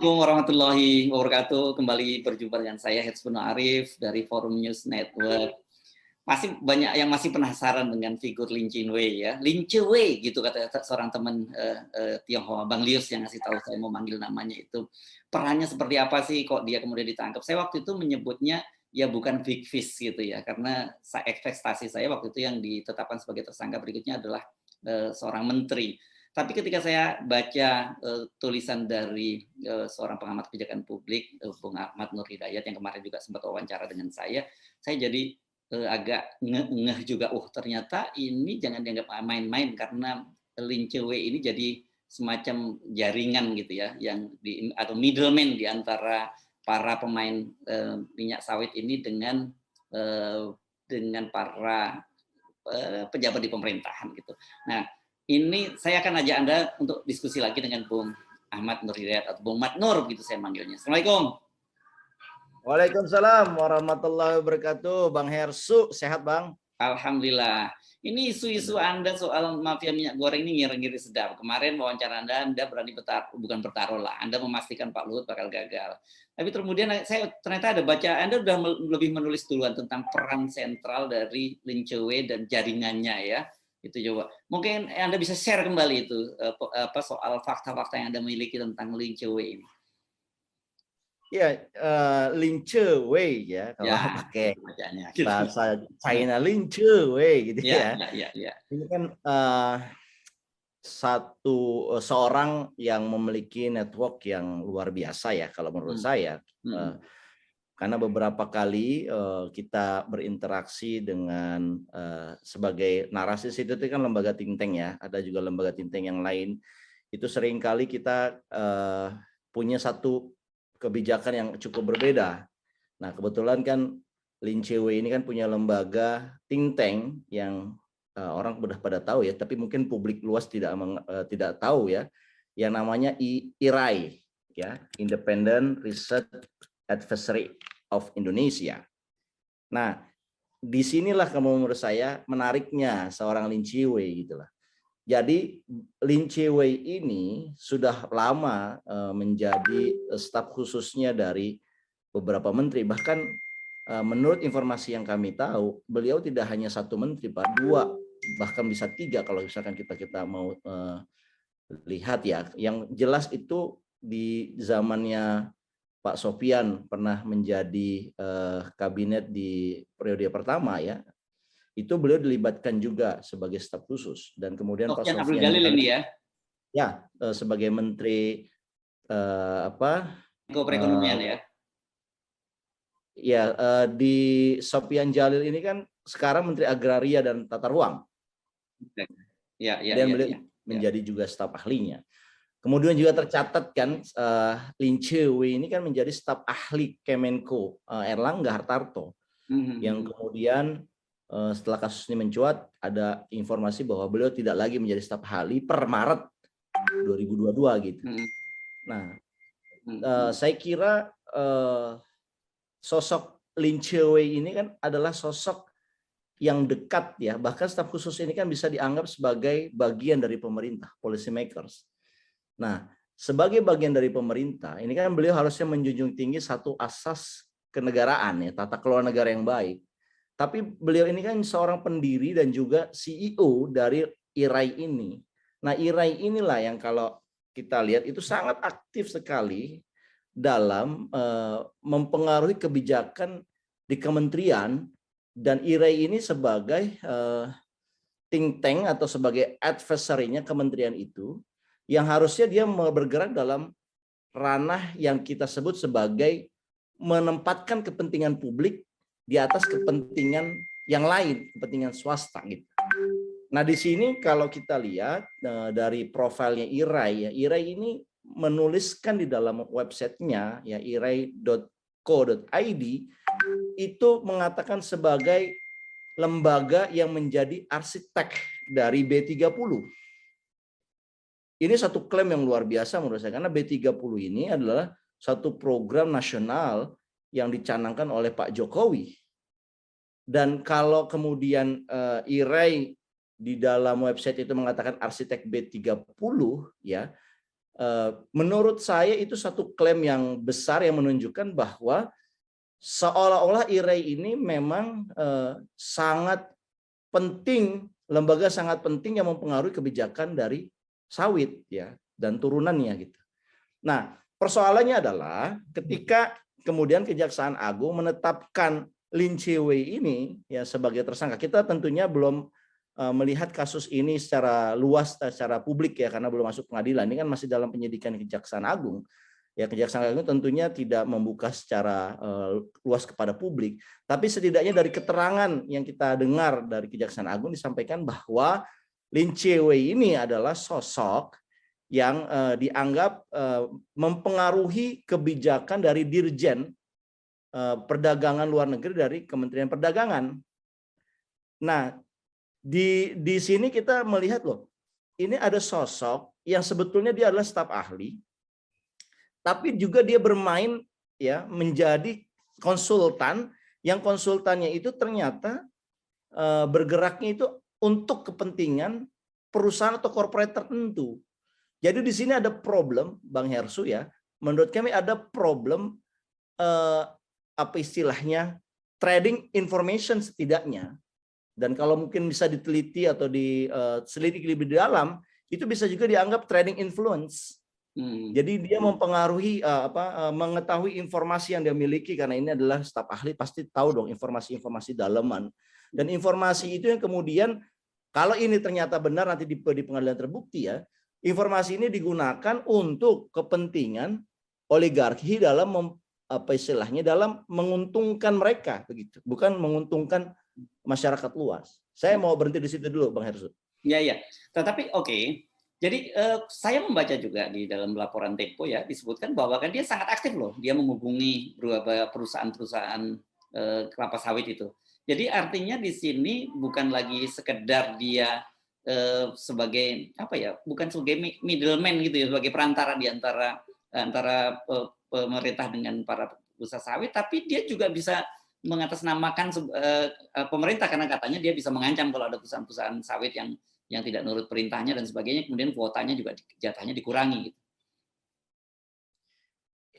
Assalamualaikum warahmatullahi wabarakatuh. Kembali berjumpa dengan saya Hetsbun Arif dari Forum News Network. Pasti banyak yang masih penasaran dengan figur Lin Chinwei ya. Lin Chinwei gitu kata seorang teman Tionghoa, Bang Lius yang ngasih tahu saya mau manggil namanya itu. Perannya seperti apa sih kok dia kemudian ditangkap? Saya waktu itu menyebutnya ya bukan big fish gitu ya, karena ekspektasi saya waktu itu yang ditetapkan sebagai tersangka berikutnya adalah seorang menteri. Tapi ketika saya baca tulisan dari seorang pengamat kebijakan publik, Bung Ahmad Nur Hidayat yang kemarin juga sempat wawancara dengan saya jadi agak ngeh juga. Ternyata ini jangan dianggap main-main karena Lin Chinwei ini jadi semacam jaringan gitu ya, yang atau middleman di antara para pemain minyak sawit ini dengan para pejabat di pemerintahan gitu. Nah, ini saya akan ajak Anda untuk diskusi lagi dengan Bung Ahmad Nur Hidayat atau Bung Mat Nur gitu saya manggilnya. Assalamualaikum. Waalaikumsalam warahmatullahi wabarakatuh. Bang Hersu, sehat Bang? Alhamdulillah. Ini isu-isu Anda soal mafia minyak goreng ini ngiri-ngiri sedap. Kemarin wawancara Anda berani bukan bertaruh lah. Anda memastikan Pak Luhut bakal gagal. Tapi kemudian saya ternyata ada baca Anda sudah lebih menulis duluan tentang peran sentral dari Lin Chinwei dan jaringannya ya. Itu coba. Mungkin Anda bisa share kembali itu soal fakta-fakta yang Anda miliki tentang Lin Chinwei ini. Ya, Lin Chinwei ya, kalau pakai gitu. bahasa China Lin Chinwei gitu ya. Ini kan seorang yang memiliki network yang luar biasa ya kalau menurut saya. Karena beberapa kali kita berinteraksi dengan sebagai narasi itu kan lembaga think tank ya, ada juga lembaga think tank yang lain. Itu seringkali kita punya satu kebijakan yang cukup berbeda. Nah, kebetulan kan Lin Chinwei ini kan punya lembaga think tank yang orang udah pada tahu ya, tapi mungkin publik luas tidak tahu ya, yang namanya IRAI ya, Independent Research Advisory of Indonesia. Nah, disinilah menurut saya menariknya seorang Lin Chinwei gitulah. Jadi Lin Chinwei ini sudah lama menjadi staf khususnya dari beberapa menteri. Bahkan menurut informasi yang kami tahu, beliau tidak hanya satu menteri, Pak, 2, bahkan bisa 3 kalau misalkan kita mau lihat ya. Yang jelas itu di zamannya Pak Sopyan pernah menjadi kabinet di periode pertama ya, itu beliau dilibatkan juga sebagai staf khusus, dan kemudian Pak Sopyan ini ya sebagai menteri perekonomian ya. Ya, di Sopyan Jalil ini kan sekarang Menteri Agraria dan Tata Ruang. Dan beliau menjadi juga staf ahlinya. Kemudian juga tercatat kan Lin Chinwei ini kan menjadi staf ahli Kemenko Erlangga Hartarto, yang kemudian setelah kasus ini mencuat ada informasi bahwa beliau tidak lagi menjadi staf ahli per Maret 2022 gitu. Nah, saya kira sosok Lin Chinwei ini kan adalah sosok yang dekat ya, bahkan staf khusus ini kan bisa dianggap sebagai bagian dari pemerintah, policy makers. Nah, sebagai bagian dari pemerintah, ini kan beliau harusnya menjunjung tinggi satu asas kenegaraan ya, tata kelola negara yang baik. Tapi beliau ini kan seorang pendiri dan juga CEO dari IRAI ini. Nah, IRAI inilah yang kalau kita lihat itu sangat aktif sekali dalam mempengaruhi kebijakan di kementerian, dan IRAI ini sebagai think tank atau sebagai advisory-nya kementerian itu, yang harusnya dia bergerak dalam ranah yang kita sebut sebagai menempatkan kepentingan publik di atas kepentingan yang lain, kepentingan swasta gitu. Nah, di sini kalau kita lihat dari profilnya IRAI ya, IRAI ini menuliskan di dalam websitenya ya, irai.co.id, itu mengatakan sebagai lembaga yang menjadi arsitek dari B30. Ini satu klaim yang luar biasa menurut saya, karena B30 ini adalah satu program nasional yang dicanangkan oleh Pak Jokowi. Dan kalau kemudian IRAI di dalam website itu mengatakan arsitek B30 ya, menurut saya itu satu klaim yang besar yang menunjukkan bahwa seolah-olah IREI ini memang sangat penting, lembaga sangat penting yang mempengaruhi kebijakan dari sawit ya dan turunannya gitu. Nah, persoalannya adalah ketika kemudian Kejaksaan Agung menetapkan Lin Che-wei ini ya sebagai tersangka, kita tentunya belum melihat kasus ini secara luas, secara publik ya, karena belum masuk pengadilan. Ini kan masih dalam penyidikan Kejaksaan Agung. Ya, Kejaksaan Agung tentunya tidak membuka secara luas kepada publik, tapi setidaknya dari keterangan yang kita dengar dari Kejaksaan Agung disampaikan bahwa Lin Che-wei ini adalah sosok yang dianggap mempengaruhi kebijakan dari Dirjen Perdagangan Luar Negeri dari Kementerian Perdagangan. Nah, di sini kita melihat loh, ini ada sosok yang sebetulnya dia adalah staf ahli, tapi juga dia bermain ya menjadi konsultan, yang konsultannya itu ternyata bergeraknya itu untuk kepentingan perusahaan atau corporate tertentu. Jadi di sini ada problem, Bang Hersu ya. Menurut kami ada problem apa istilahnya trading information setidaknya. Dan kalau mungkin bisa diteliti atau diselidiki lebih dalam, itu bisa juga dianggap trading influence. Jadi dia mempengaruhi mengetahui informasi yang dia miliki, karena ini adalah staf ahli, pasti tahu dong informasi-informasi dalaman. Dan informasi itu yang kemudian kalau ini ternyata benar nanti di pengadilan terbukti ya, informasi ini digunakan untuk kepentingan oligarki dalam apa istilahnya dalam menguntungkan mereka begitu, bukan menguntungkan masyarakat luas. Saya mau berhenti di situ dulu, Bang Hersu. Ya. Tetapi oke. Jadi saya membaca juga di dalam laporan Tempo ya disebutkan bahwa kan dia sangat aktif loh. Dia menghubungi beberapa perusahaan-perusahaan kelapa sawit itu. Jadi artinya di sini bukan lagi sekedar dia sebagai apa ya, bukan sebagai middleman gitu ya, sebagai perantara di antara pemerintah dengan para usaha sawit, tapi dia juga bisa mengatasnamakan pemerintah, karena katanya dia bisa mengancam kalau ada perusahaan-perusahaan sawit yang tidak nurut perintahnya dan sebagainya, kemudian kuotanya juga jatahnya dikurangi gitu.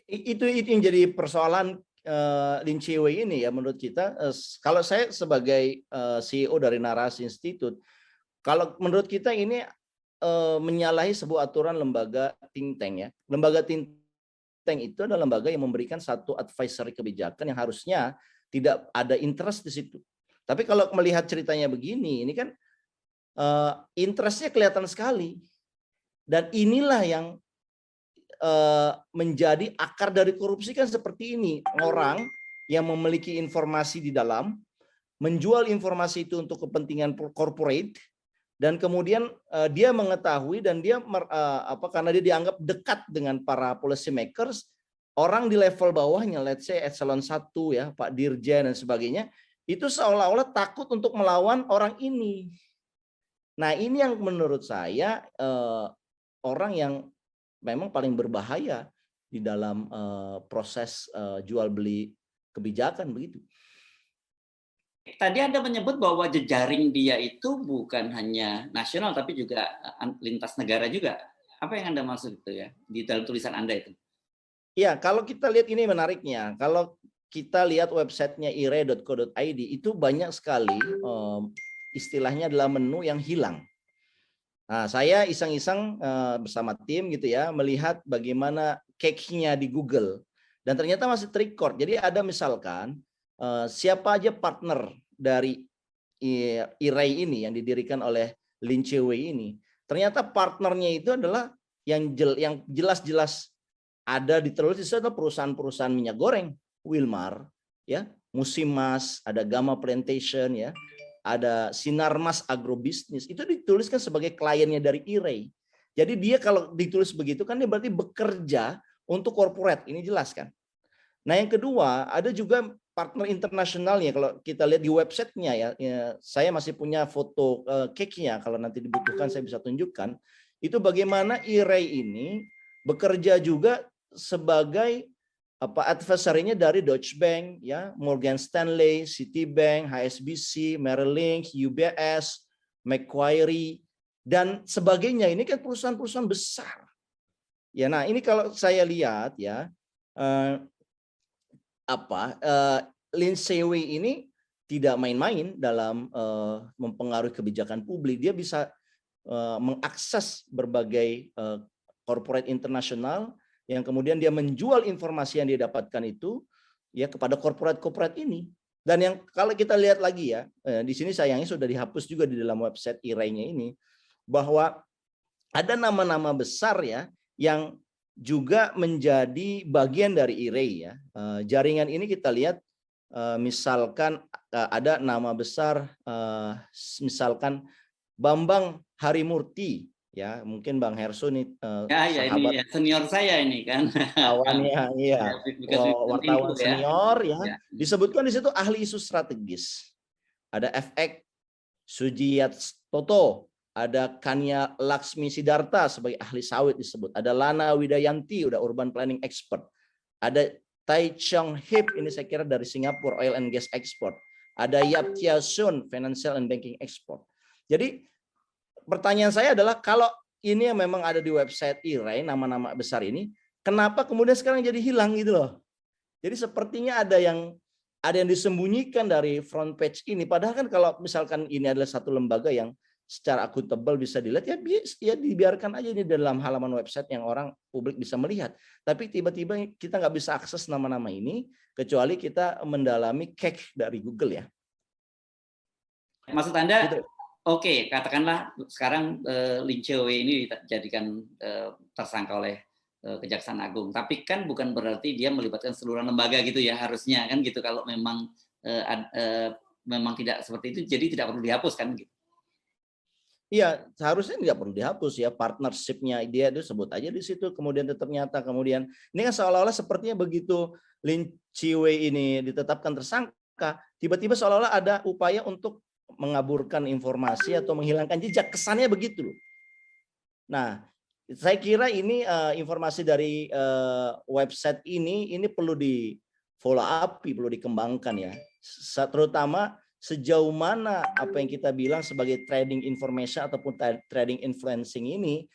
Itu yang jadi persoalan Lin Che-wei ini ya menurut kita. Kalau saya sebagai CEO dari Narasi Institute, kalau menurut kita ini menyalahi sebuah aturan lembaga think tank ya. Lembaga think tank itu adalah lembaga yang memberikan satu advisory kebijakan yang harusnya tidak ada interest di situ. Tapi kalau melihat ceritanya begini, ini kan interestnya kelihatan sekali. Dan inilah yang menjadi akar dari korupsi kan seperti ini. Orang yang memiliki informasi di dalam, menjual informasi itu untuk kepentingan corporate, dan kemudian dia mengetahui dan dia karena dia dianggap dekat dengan para policy makers, orang di level bawahnya, let's say eselon 1 ya, Pak Dirjen dan sebagainya, itu seolah-olah takut untuk melawan orang ini. Nah, ini yang menurut saya orang yang memang paling berbahaya di dalam proses jual beli kebijakan begitu. Tadi Anda menyebut bahwa jejaring dia itu bukan hanya nasional tapi juga lintas negara juga. Apa yang Anda maksud itu ya di dalam tulisan Anda itu? Ya, kalau kita lihat ini menariknya. Kalau kita lihat websitenya ire.co.id itu banyak sekali istilahnya adalah menu yang hilang. Nah, saya iseng-iseng bersama tim gitu ya melihat bagaimana cake-nya di Google dan ternyata masih terrecord. Jadi ada misalkan siapa aja partner dari IREI ini yang didirikan oleh Lin Che-wei ini. Ternyata partnernya itu adalah yang jelas-jelas ada ditertulis itu adalah perusahaan-perusahaan minyak goreng, Wilmar, ya, Musimas, ada Gamma Plantation, ya, ada Sinarmas Agrobisnis. Itu dituliskan sebagai kliennya dari IREI. Jadi dia kalau ditulis begitu kan dia berarti bekerja untuk corporate. Ini jelas kan. Nah yang kedua ada juga partner internasionalnya. Kalau kita lihat di websitenya ya, saya masih punya foto cake-nya. Kalau nanti dibutuhkan saya bisa tunjukkan. Itu bagaimana IREI ini bekerja juga sebagai adversary-nya dari Deutsche Bank, ya, Morgan Stanley, Citibank, HSBC, Merrill Lynch, UBS, Macquarie dan sebagainya. Ini kan perusahaan-perusahaan besar. Ya, nah ini kalau saya lihat ya, eh, Lin Sewei ini tidak main-main dalam mempengaruhi kebijakan publik. Dia bisa mengakses berbagai corporate internasional yang kemudian dia menjual informasi yang dia dapatkan itu ya kepada corporate ini. Dan yang kalau kita lihat lagi ya, di sini sayangnya sudah dihapus juga di dalam website IRAI-nya ini, bahwa ada nama-nama besar ya yang juga menjadi bagian dari IRAI ya. Jaringan ini kita lihat misalkan ada nama besar misalkan Bambang Harimurti ya, mungkin Bang Herso nih Ya ini sahabat ya, senior saya ini kan. kawannya Ya, ya, bekas info wartawan ya. senior ya. Ya. Disebutkan di situ ahli isu strategis. Ada FX Sujiyat Toto, ada Kanya Laksmi Sidarta sebagai ahli sawit disebut, ada Lana Widayanti udah urban planning expert, ada Tai Chong Hip ini saya kira dari Singapura oil and gas export, ada Yap Tia Sun financial and banking export. Jadi pertanyaan saya adalah kalau ini yang memang ada di website IRAI nama-nama besar ini, kenapa kemudian sekarang jadi hilang gitu loh? Jadi sepertinya ada yang disembunyikan dari front page ini. Padahal kan kalau misalkan ini adalah satu lembaga yang secara akuntabel bisa dilihat, ya dibiarkan aja di dalam halaman website yang orang publik bisa melihat. Tapi tiba-tiba kita nggak bisa akses nama-nama ini kecuali kita mendalami cake dari Google ya. Maksud Anda, Gitu. oke, katakanlah sekarang Lin Che-wei ini dijadikan tersangka oleh Kejaksaan Agung, tapi kan bukan berarti dia melibatkan seluruh lembaga gitu ya, harusnya kan gitu. Kalau memang memang tidak seperti itu, jadi tidak perlu dihapus kan gitu. Iya, seharusnya tidak perlu dihapus ya, partnership-nya dia itu sebut aja di situ, kemudian ternyata kemudian ini kan seolah-olah sepertinya begitu Lin Chi-wei ini ditetapkan tersangka, tiba-tiba seolah-olah ada upaya untuk mengaburkan informasi atau menghilangkan jejak, kesannya begitu loh. Nah, saya kira ini informasi dari website ini perlu di follow up, perlu dikembangkan ya. Terutama sejauh mana apa yang kita bilang sebagai trading information ataupun trading influencing ini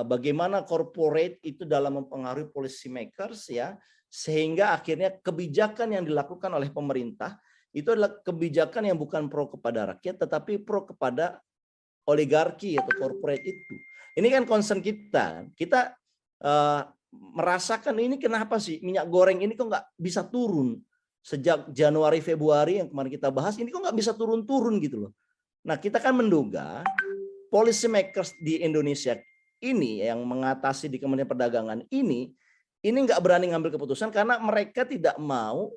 bagaimana corporate itu dalam mempengaruhi policy makers ya, sehingga akhirnya kebijakan yang dilakukan oleh pemerintah itu adalah kebijakan yang bukan pro kepada rakyat tetapi pro kepada oligarki atau corporate itu. Ini kan concern kita. Kita merasakan ini kenapa sih minyak goreng ini kok nggak bisa turun sejak Januari Februari yang kemarin kita bahas, ini kok nggak bisa turun-turun gitu loh. Nah kita kan menduga policy makers di Indonesia ini yang mengatasi di Kementerian Perdagangan ini nggak berani ngambil keputusan karena mereka tidak mau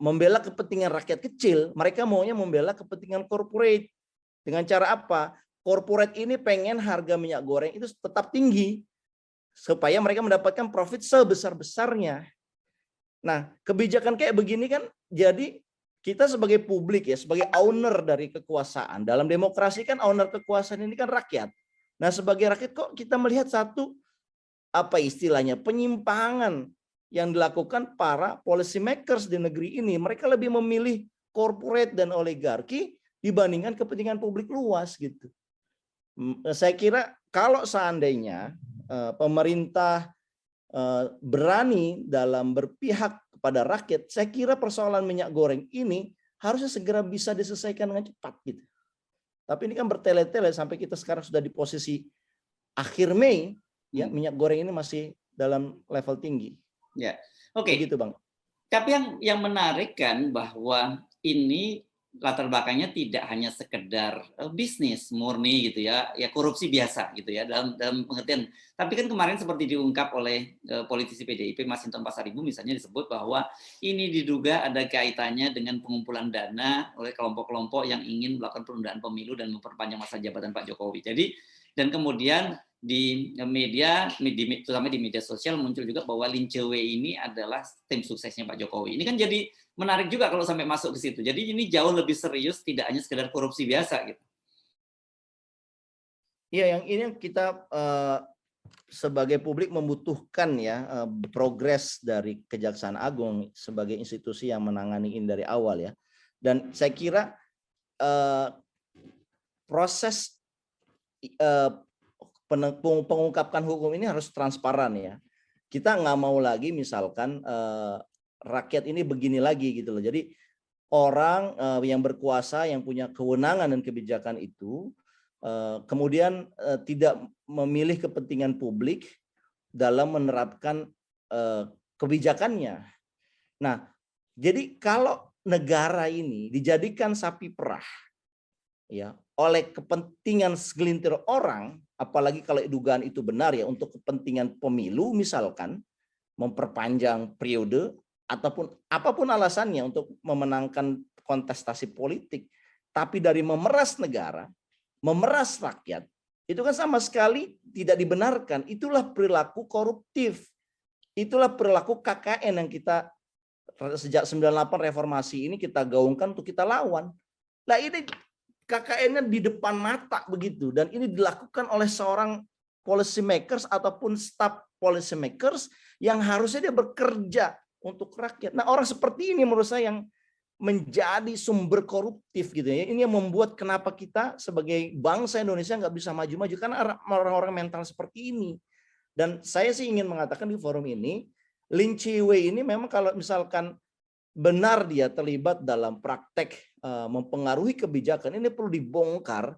membela kepentingan rakyat kecil, mereka maunya membela kepentingan corporate. Dengan cara apa? Corporate ini pengen harga minyak goreng itu tetap tinggi supaya mereka mendapatkan profit sebesar-besarnya. Nah, kebijakan kayak begini kan jadi kita sebagai publik ya, sebagai owner dari kekuasaan. Dalam demokrasi kan owner kekuasaan ini kan rakyat. Nah, sebagai rakyat kok kita melihat satu istilahnya penyimpangan yang dilakukan para policy makers di negeri ini. Mereka lebih memilih corporate dan oligarki dibandingkan kepentingan publik luas gitu. Saya kira kalau seandainya pemerintah berani dalam berpihak kepada rakyat, saya kira persoalan minyak goreng ini harusnya segera bisa diselesaikan dengan cepat gitu. Tapi ini kan bertele-tele sampai kita sekarang sudah di posisi akhir Mei, ya minyak goreng ini masih dalam level tinggi. Ya, oke. Begitu Bang. Tapi yang menarik kan bahwa ini latar belakangnya tidak hanya sekedar bisnis murni gitu ya korupsi biasa gitu ya dalam pengertian. Tapi kan kemarin seperti diungkap oleh politisi PDIP Masinton Pasaribu misalnya disebut bahwa ini diduga ada kaitannya dengan pengumpulan dana oleh kelompok-kelompok yang ingin melakukan penundaan pemilu dan memperpanjang masa jabatan Pak Jokowi. Jadi dan kemudian di media, terutama di media sosial muncul juga bahwa Lin Che-wei ini adalah tim suksesnya Pak Jokowi. Ini kan jadi menarik juga kalau sampai masuk ke situ. Jadi ini jauh lebih serius, tidak hanya sekedar korupsi biasa gitu. Iya, yang ini kita sebagai publik membutuhkan ya progres dari Kejaksaan Agung sebagai institusi yang menangani ini dari awal ya. Dan saya kira proses pengungkapkan hukum ini harus transparan ya. Kita nggak mau lagi misalkan rakyat ini begini lagi gitu loh. Jadi orang yang berkuasa, yang punya kewenangan dan kebijakan itu kemudian tidak memilih kepentingan publik dalam menerapkan kebijakannya. Nah, jadi kalau negara ini dijadikan sapi perah ya oleh kepentingan segelintir orang, apalagi kalau dugaan itu benar ya untuk kepentingan pemilu misalkan, memperpanjang periode ataupun apapun alasannya untuk memenangkan kontestasi politik, tapi dari memeras negara, memeras rakyat, itu kan sama sekali tidak dibenarkan. Itulah perilaku koruptif. Itulah perilaku KKN yang kita sejak 98 reformasi ini kita gaungkan untuk kita lawan. Nah ini KKN-nya di depan mata begitu, dan ini dilakukan oleh seorang policy makers ataupun staff policy makers yang harusnya dia bekerja untuk rakyat. Nah orang seperti ini menurut saya yang menjadi sumber koruptif gitu ya. Ini yang membuat kenapa kita sebagai bangsa Indonesia nggak bisa maju-maju karena orang-orang mental seperti ini. Dan saya sih ingin mengatakan di forum ini, Lin Chi-wei ini memang kalau misalkan benar dia terlibat dalam praktek mempengaruhi kebijakan, ini perlu dibongkar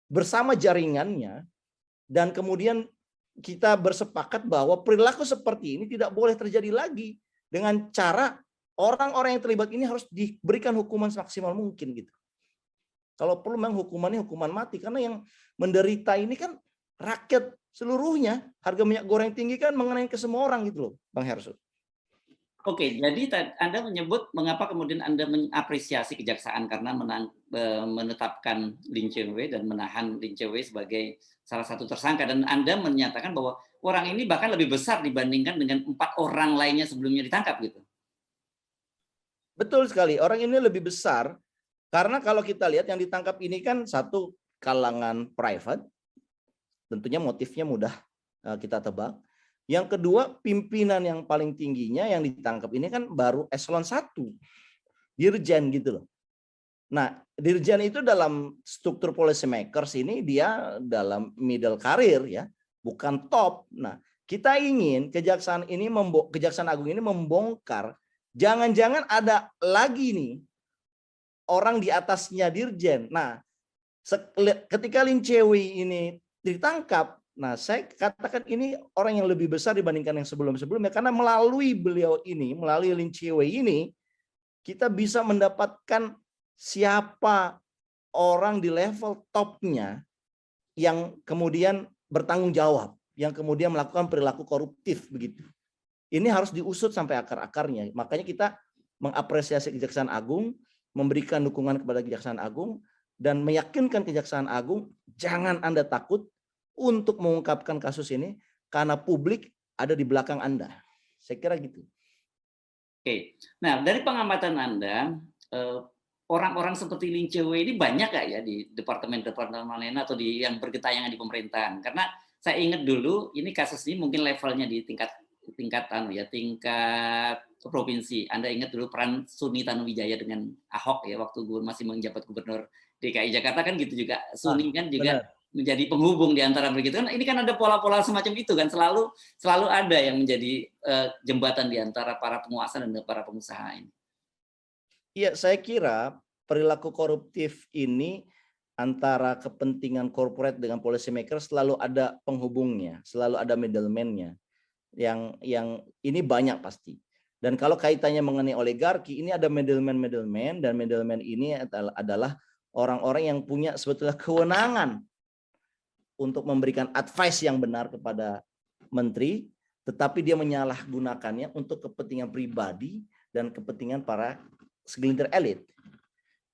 bersama jaringannya, dan kemudian kita bersepakat bahwa perilaku seperti ini tidak boleh terjadi lagi, dengan cara orang-orang yang terlibat ini harus diberikan hukuman semaksimal mungkin gitu. Kalau perlu memang hukumannya hukuman mati, karena yang menderita ini kan rakyat seluruhnya. Harga minyak goreng tinggi kan mengenai ke semua orang gitu loh, Bang Hersut. Oke, jadi Anda menyebut mengapa kemudian Anda mengapresiasi kejaksaan karena menetapkan Lin Chi-wei dan menahan Lin Chi-wei sebagai salah satu tersangka, dan Anda menyatakan bahwa orang ini bahkan lebih besar dibandingkan dengan 4 orang lainnya sebelumnya ditangkap gitu. Betul sekali, orang ini lebih besar karena kalau kita lihat yang ditangkap ini kan satu kalangan private, tentunya motifnya mudah kita tebak. Yang kedua, pimpinan yang paling tingginya yang ditangkap ini kan baru eselon 1, dirjen gitu loh. Nah, dirjen itu dalam struktur policy makers ini dia dalam middle career ya, bukan top. Nah, kita ingin Kejaksaan Agung ini membongkar, jangan-jangan ada lagi nih orang di atasnya dirjen. Nah, ketika Lin Chi-wei ini ditangkap, nah saya katakan ini orang yang lebih besar dibandingkan yang sebelum-sebelumnya, karena melalui beliau ini, melalui Lin Chi-wei ini, kita bisa mendapatkan siapa orang di level topnya yang kemudian bertanggung jawab, yang kemudian melakukan perilaku koruptif begitu. Ini harus diusut sampai akar-akarnya. Makanya kita mengapresiasi Kejaksaan Agung, memberikan dukungan kepada Kejaksaan Agung, dan meyakinkan Kejaksaan Agung, jangan Anda takut untuk mengungkapkan kasus ini karena publik ada di belakang Anda. Saya kira gitu. Oke, nah dari pengamatan Anda, orang-orang seperti Lin Chi-wei ini banyak nggak ya di departemen-departemen lain atau di yang bergentayangan di pemerintahan? Karena saya ingat dulu ini kasus ini mungkin levelnya di tingkat provinsi. Anda ingat dulu peran Suni Tanuwijaya dengan Ahok ya waktu masih menjabat gubernur DKI Jakarta kan gitu juga. Suni kan juga benar, menjadi penghubung di antara begitu kan. Ini kan ada pola-pola semacam itu kan, selalu ada yang menjadi jembatan di antara para penguasa dan para pengusaha ini. Iya, saya kira perilaku koruptif ini antara kepentingan korporat dengan policy maker selalu ada penghubungnya, selalu ada middleman-nya. Yang ini banyak pasti. Dan kalau kaitannya mengenai oligarki, ini ada middleman, dan middleman ini adalah orang-orang yang punya sebetulnya kewenangan untuk memberikan advice yang benar kepada menteri, tetapi dia menyalahgunakannya untuk kepentingan pribadi dan kepentingan para segelintir elit.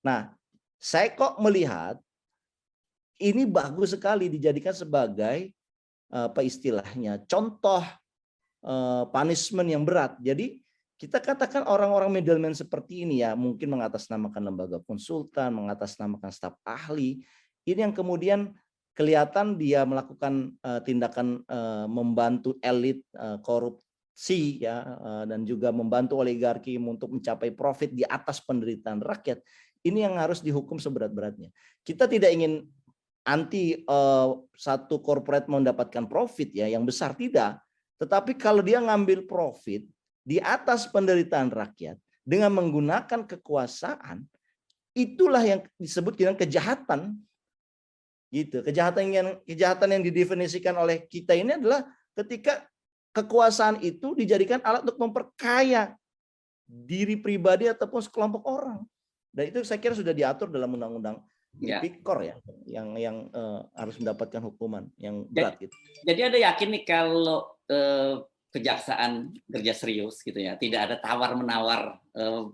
Nah, saya kok melihat ini bagus sekali dijadikan sebagai apa istilahnya, contoh punishment yang berat. Jadi kita katakan orang-orang middleman seperti ini ya, mungkin mengatasnamakan lembaga konsultan, mengatasnamakan staf ahli, ini yang kemudian kelihatan dia melakukan tindakan membantu elit korupsi ya, dan juga membantu oligarki untuk mencapai profit di atas penderitaan rakyat. Ini yang harus dihukum seberat-beratnya. Kita tidak ingin anti satu corporate mendapatkan profit ya yang besar, tidak. Tetapi kalau dia ngambil profit di atas penderitaan rakyat dengan menggunakan kekuasaan, itulah yang disebut dengan kejahatan. Gitu. Kejahatan yang didefinisikan oleh kita ini adalah ketika kekuasaan itu dijadikan alat untuk memperkaya diri pribadi ataupun sekelompok orang. Dan itu saya kira sudah diatur dalam undang-undang Tipikor ya, yang harus mendapatkan hukuman yang berat gitu. Jadi Anda yakin nih kalau kejaksaan kerja serius gitu ya, tidak ada tawar-menawar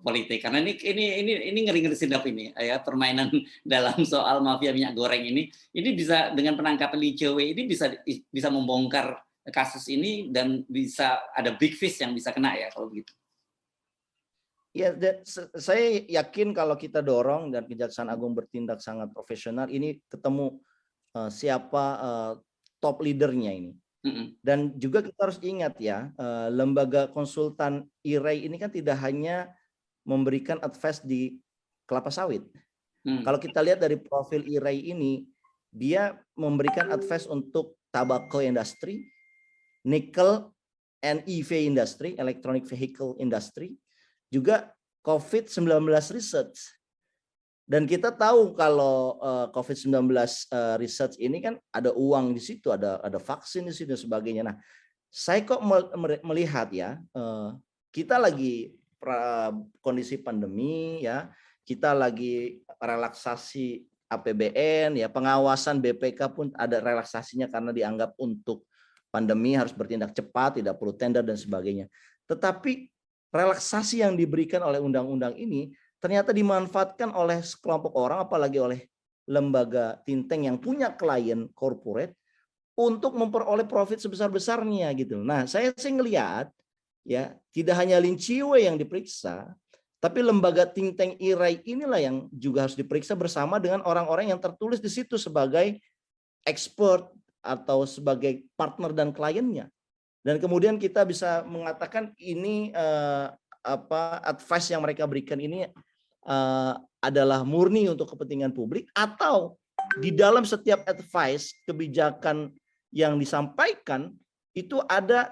politik, karena ini ngeri-ngeri sedap ini ya, permainan dalam soal mafia minyak goreng ini bisa dengan penangkapan Lee Choi ini bisa membongkar kasus ini dan bisa ada big fish yang bisa kena ya kalau begitu. Ya, saya yakin kalau kita dorong dan Kejaksaan Agung bertindak sangat profesional, ini ketemu siapa top leadernya ini. Dan juga kita harus ingat ya, lembaga konsultan IRAI ini kan tidak hanya memberikan advice di kelapa sawit. Kalau kita lihat dari profil IRAI ini, dia memberikan advice untuk tobacco industry, nickel and EV industry, electronic vehicle industry, juga COVID-19 research. Dan kita tahu kalau COVID-19 research ini kan ada uang di situ, ada vaksin di situ dan sebagainya. Nah, saya kok melihat ya, kita lagi kondisi pandemi ya, kita lagi relaksasi APBN ya, pengawasan BPK pun ada relaksasinya karena dianggap untuk pandemi harus bertindak cepat, tidak perlu tender dan sebagainya. Tetapi relaksasi yang diberikan oleh undang-undang ini ternyata dimanfaatkan oleh sekelompok orang, apalagi oleh lembaga think tank yang punya klien corporate untuk memperoleh profit sebesar-besarnya gitu. Nah, saya sih ngelihat ya, tidak hanya Lin Chiwe yang diperiksa, tapi lembaga think tank IRAI inilah yang juga harus diperiksa bersama dengan orang-orang yang tertulis di situ sebagai expert atau sebagai partner dan kliennya. Dan kemudian kita bisa mengatakan ini advice yang mereka berikan ini adalah murni untuk kepentingan publik, atau di dalam setiap advice kebijakan yang disampaikan itu ada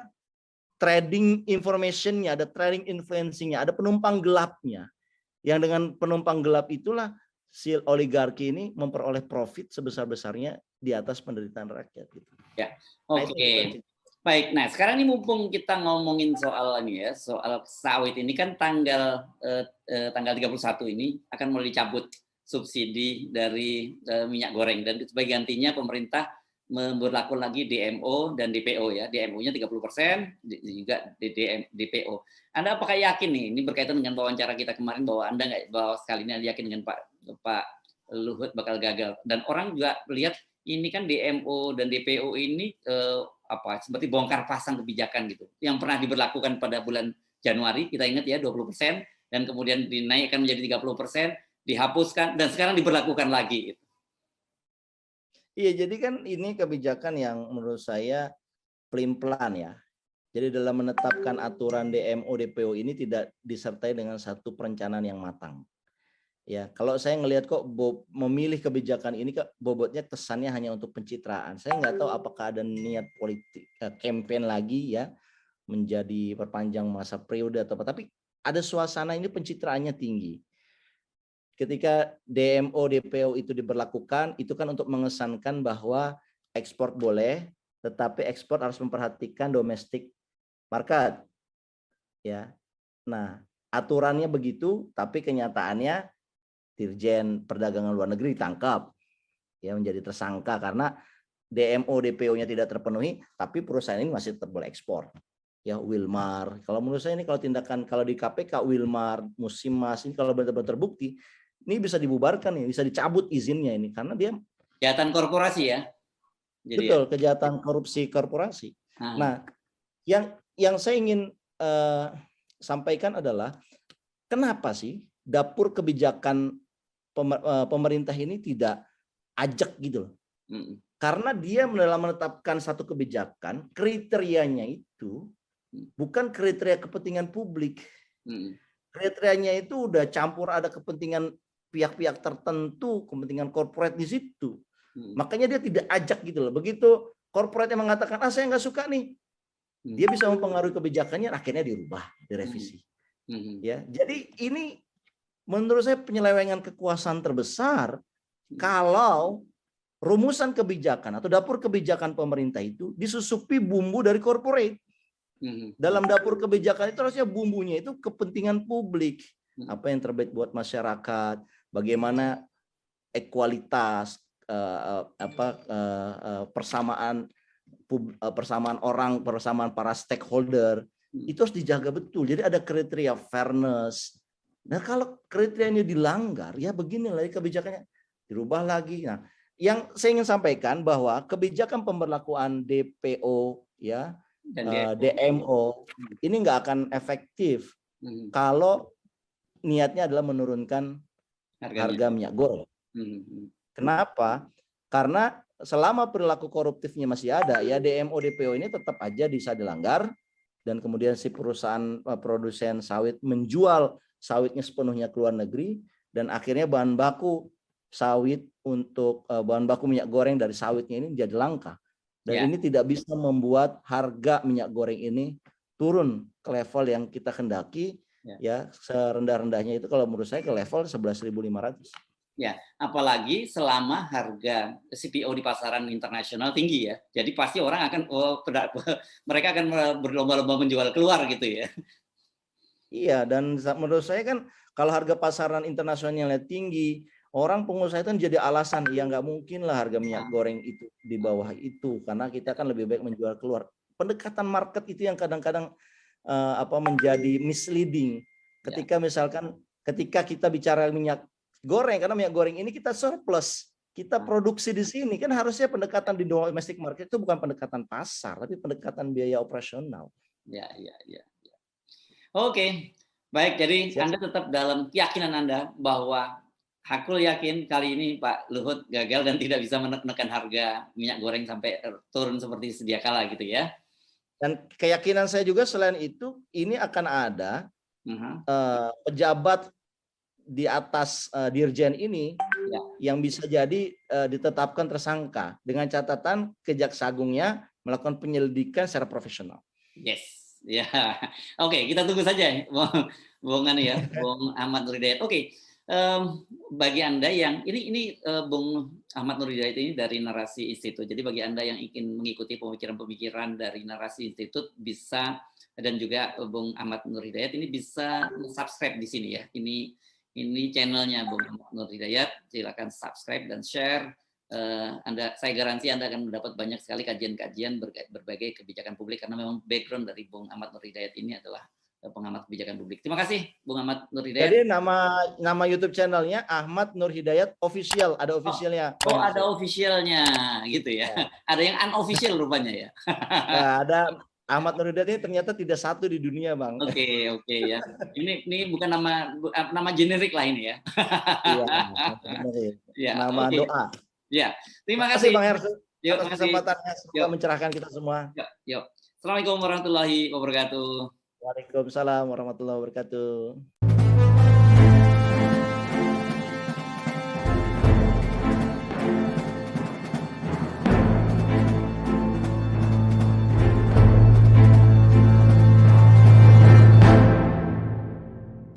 trading information-nya, ada trading influencing-nya, ada penumpang gelapnya. Yang dengan penumpang gelap itulah si oligarki ini memperoleh profit sebesar-besarnya di atas penderitaan rakyat. Gitu. Ya, oke. Baik, nah sekarang ini mumpung kita ngomongin soal ini ya, soal sawit ini kan tanggal 31 ini akan mulai dicabut subsidi dari minyak goreng, dan sebagai gantinya pemerintah memberlakukan lagi DMO dan DPO ya, DMO-nya 30%, juga DPO. Anda apakah yakin nih, ini berkaitan dengan wawancara kita kemarin bahwa Anda bahwa sekali ini yakin dengan Pak Luhut bakal gagal, dan orang juga melihat ini kan DMO dan DPO ini seperti bongkar pasang kebijakan gitu, yang pernah diberlakukan pada bulan Januari, kita ingat ya 20%, dan kemudian dinaikkan menjadi 30%, dihapuskan, dan sekarang diberlakukan lagi. Gitu. Iya, jadi kan ini kebijakan yang menurut saya pelin-pelan ya. Jadi dalam menetapkan aturan DMO DPO ini tidak disertai dengan satu perencanaan yang matang. Ya, kalau saya ngelihat kok memilih kebijakan ini kok bobotnya kesannya hanya untuk pencitraan. Saya nggak tahu apakah ada niat politik campaign lagi ya, menjadi perpanjang masa periode atau apa. Tapi ada suasana ini pencitraannya tinggi. Ketika DMO DPO itu diberlakukan, itu kan untuk mengesankan bahwa ekspor boleh, tetapi ekspor harus memperhatikan domestic market. Ya. Nah, aturannya begitu, tapi kenyataannya Dirjen Perdagangan Luar Negeri ditangkap, ya, menjadi tersangka karena DMO DPO-nya tidak terpenuhi, tapi perusahaan ini masih tetap boleh ekspor. Ya, Wilmar. Kalau menurut saya ini kalau tindakan kalau di KPK Wilmar, Musimas ini kalau benar-benar terbukti, ini bisa dibubarkan nih, bisa dicabut izinnya ini karena dia kejahatan korporasi ya. Jadi betul, kejahatan korupsi korporasi. Nah, yang saya ingin sampaikan adalah kenapa sih dapur kebijakan pemerintah ini tidak ajak gitu loh. Karena dia dalam menetapkan satu kebijakan, kriterianya itu bukan kriteria kepentingan publik. Kriterianya itu udah campur ada kepentingan pihak-pihak tertentu, kepentingan korporat di situ. Makanya dia tidak ajak gitu loh. Begitu corporate yang mengatakan, saya nggak suka nih, dia bisa mempengaruhi kebijakannya, akhirnya dirubah, direvisi. Ya, jadi ini menurut saya penyelewengan kekuasaan terbesar kalau rumusan kebijakan atau dapur kebijakan pemerintah itu disusupi bumbu dari corporate. Dalam dapur kebijakan itu harusnya bumbunya itu kepentingan publik, apa yang terbaik buat masyarakat, bagaimana ekualitas, persamaan orang, persamaan para stakeholder itu harus dijaga betul. Jadi ada kriteria fairness. Nah kalau kriterianya dilanggar, ya beginilah kebijakannya dirubah lagi. Nah, yang saya ingin sampaikan bahwa kebijakan pemberlakuan DPO ya dan DMO ini nggak akan efektif kalau niatnya adalah menurunkan harga minyak goreng. Kenapa? Karena selama perilaku koruptifnya masih ada, ya DMO DPO ini tetap aja bisa dilanggar, dan kemudian si perusahaan produsen sawit menjual sawitnya sepenuhnya ke luar negeri, dan akhirnya bahan baku sawit untuk bahan baku minyak goreng dari sawitnya ini jadi langka. Dan ini tidak bisa membuat harga minyak goreng ini turun ke level yang kita kendaki, ya serendah-rendahnya itu kalau menurut saya ke level 11.500. Ya, apalagi selama harga CPO di pasaran internasional tinggi ya. Jadi pasti orang akan mereka akan berlomba-lomba menjual keluar gitu ya. Iya, dan menurut saya kan kalau harga pasaran internasionalnya tinggi, orang pengusaha itu jadi alasan, ya nggak mungkin lah harga minyak goreng itu di bawah itu, karena kita kan lebih baik menjual keluar. Pendekatan market itu yang kadang-kadang menjadi misleading. Ketika misalkan ketika kita bicara minyak goreng, karena minyak goreng ini kita surplus, kita produksi di sini, kan harusnya pendekatan di domestic market itu bukan pendekatan pasar, tapi pendekatan biaya operasional. Ya. Oke, baik. Jadi Anda tetap dalam keyakinan Anda bahwa aku yakin kali ini Pak Luhut gagal dan tidak bisa menekan harga minyak goreng sampai turun seperti sedia kala gitu ya. Dan keyakinan saya juga selain itu, ini akan ada pejabat di atas dirjen ini yang bisa jadi ditetapkan tersangka dengan catatan Kejaksaan Agungnya melakukan penyelidikan secara profesional. Yes, ya. Oke, kita tunggu saja, Bung Ahmad Nur Hidayat. Oke, bagi Anda yang ini Bung Ahmad Nur Hidayat ini dari Narasi Institute. Jadi bagi Anda yang ingin mengikuti pemikiran-pemikiran dari Narasi Institute bisa, dan juga Bung Ahmad Nur Hidayat ini bisa subscribe di sini ya. Ini channelnya Bung Ahmad Nur Hidayat, silakan subscribe dan share. Saya garansi Anda akan mendapat banyak sekali kajian-kajian berbagai kebijakan publik, karena memang background dari Bung Ahmad Nur Hidayat ini adalah pengamat kebijakan publik. Terima kasih Bung Ahmad Nur Hidayat. Jadi nama YouTube channelnya Ahmad Nur Hidayat Official, ada officialnya. Ada officialnya gitu ya. Ada yang unofficial rupanya ya. Ada Ahmad Nur Hidayat ini ternyata tidak satu di dunia, Bang. Oke ya. Ini bukan nama generik lah ini ya. Iya, nama doa. Ya, terima kasih Bang Hersu atas kesempatannya, semoga mencerahkan kita semua. Yuk. Assalamualaikum warahmatullahi wabarakatuh. Waalaikumsalam warahmatullahi wabarakatuh.